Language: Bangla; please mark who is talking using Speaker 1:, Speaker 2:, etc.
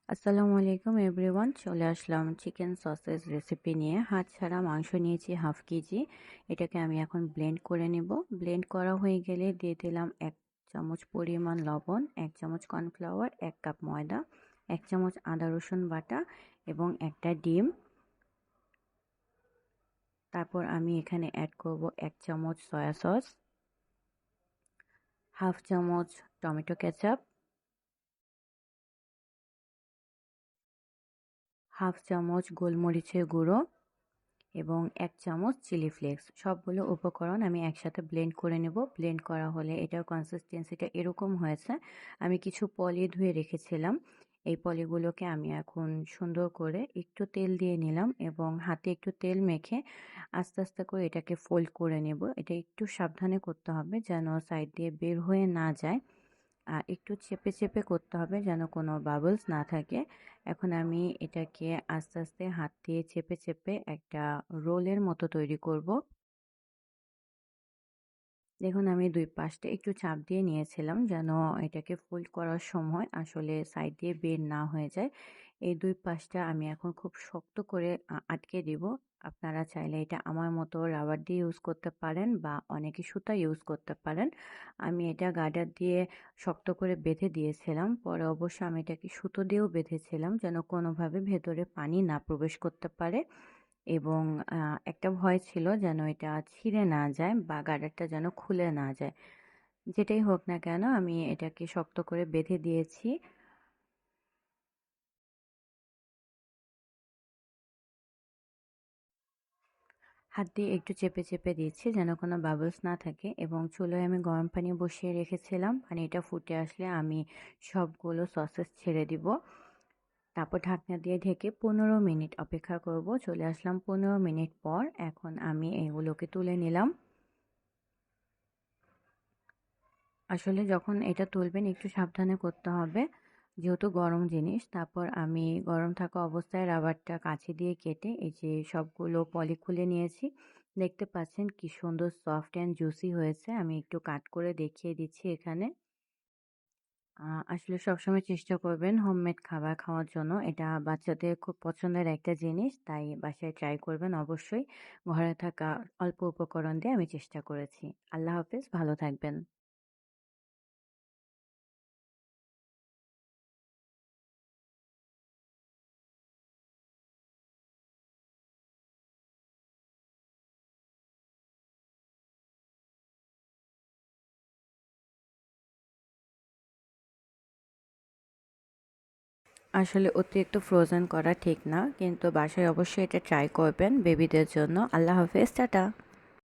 Speaker 1: আসসালামু আলাইকুম এভরিওয়ান, চলে আসলাম চিকেন সসেজ রেসিপি নিয়ে। হাত ছাড়া মাংস নিয়েছি 1/2 কেজি। এটাকে আমি এখন ব্লেন্ড করে নেব। ব্লেন্ড করা হয়ে গেলে দিয়ে দিলাম 1 চামচ পরিমাণ লবণ, 1 চামচ কর্নফ্লাওয়ার, 1 কাপ ময়দা, 1 চামচ আদা রসুন বাটা এবং একটা ডিম। তারপর আমি এখানে অ্যাড করব 1 চামচ সয়া সস, 1/2 চামচ টমেটো কেচাপ, 1/2 চামচ গোলমরিচের গুঁড়ো এবং 1 চামচ চিলি ফ্লেক্স। সবগুলো উপকরণ আমি একসাথে ব্লেন্ড করে নেব। ব্লেন্ড করা হলে এটার কনসিস্টেন্সিটা এরকম হয়েছে। আমি কিছু পলি ধুয়ে রেখেছিলাম। এই পলিগুলোকে আমি এখন সুন্দর করে একটু তেল দিয়ে নিলাম এবং হাতে একটু তেল মেখে আস্তে আস্তে করে এটাকে ফোল্ড করে নেব। এটা একটু সাবধানে করতে হবে যেন সাইড দিয়ে বের হয়ে না যায়। আর একটু চেপে চেপে করতে হবে যেন কোনো বাবলস না থাকে। এখন আমি এটাকে আস্তে আস্তে হাত দিয়ে চেপে চেপে একটা রোলের মতো তৈরি করব। দেখুন আমি দুই পাশটা একটু চাপ দিয়ে নিয়েছিলাম যেন এটাকে ফোল্ড করার সময় আসলে সাইড দিয়ে বের না হয়ে যায়। এই দুই পাশটা আমি এখন খুব শক্ত করে আটকে দিব। আপনারা চাইলে এটা আমার মতো রাবার দিয়ে ইউজ করতে পারেন বা অনেকে সুতা ইউজ করতে পারেন। আমি এটা গার্ডার দিয়ে শক্ত করে বেঁধে দিয়েছিলাম। পরে অবশ্য আমি এটাকে সুতো দিয়েও বেঁধেছিলাম যেন কোনোভাবে ভেতরে পানি না প্রবেশ করতে পারে এবং একটা ভয় ছিল যেন এটা ছিঁড়ে না যায় বা গার্ডারটা যেন খুলে না যায়। যেটাই হোক না কেন আমি এটাকে শক্ত করে বেঁধে দিয়েছি। হাত দিয়ে একটু চেপে চেপে দিচ্ছি যেন কোনো বাবলস না থাকে এবং চুলায় আমি গরম পানি বসিয়ে রেখেছিলাম। পানিটা ফুটে আসলে আমি সবগুলো সসেস ছেড়ে দিব। তারপর ঢাকনা দিয়ে ঢেকে 15 মিনিট অপেক্ষা করব। চলে আসলাম 15 মিনিট পর। এখন আমি এগুলোকে তুলে নিলাম। আসলে যখন এটা তুলবেন একটু সাবধানে করতে হবে যেহেতু গরম জিনিস। তারপর আমি গরম থাকা অবস্থায় রাবারটা কাঁচি দিয়ে কেটে এই যে সবগুলো পলি খুলে নিয়েছি। দেখতে পাচ্ছেন কি সুন্দর সফট অ্যান্ড জুসি হয়েছে। আমি একটু কাট করে দেখিয়ে দিচ্ছি এখানে। আসলে সবসময় চেষ্টা করবেন হোমমেড খাবার খাওয়ার জন্য। এটা বাচ্চাদের খুব পছন্দের একটা জিনিস, তাই বাসায় ট্রাই করবেন অবশ্যই। ঘরে থাকা অল্প উপকরণ দিয়ে আমি চেষ্টা করেছি। আল্লাহ হাফেজ, ভালো থাকবেন। আসলে অতিরিক্ত ফ্রোজেন করা ঠিক না, কিন্তু বাসায় অবশ্যই এটা ট্রাই করবেন বেবিদের জন্য। আল্লাহ হাফেজ, টাটা।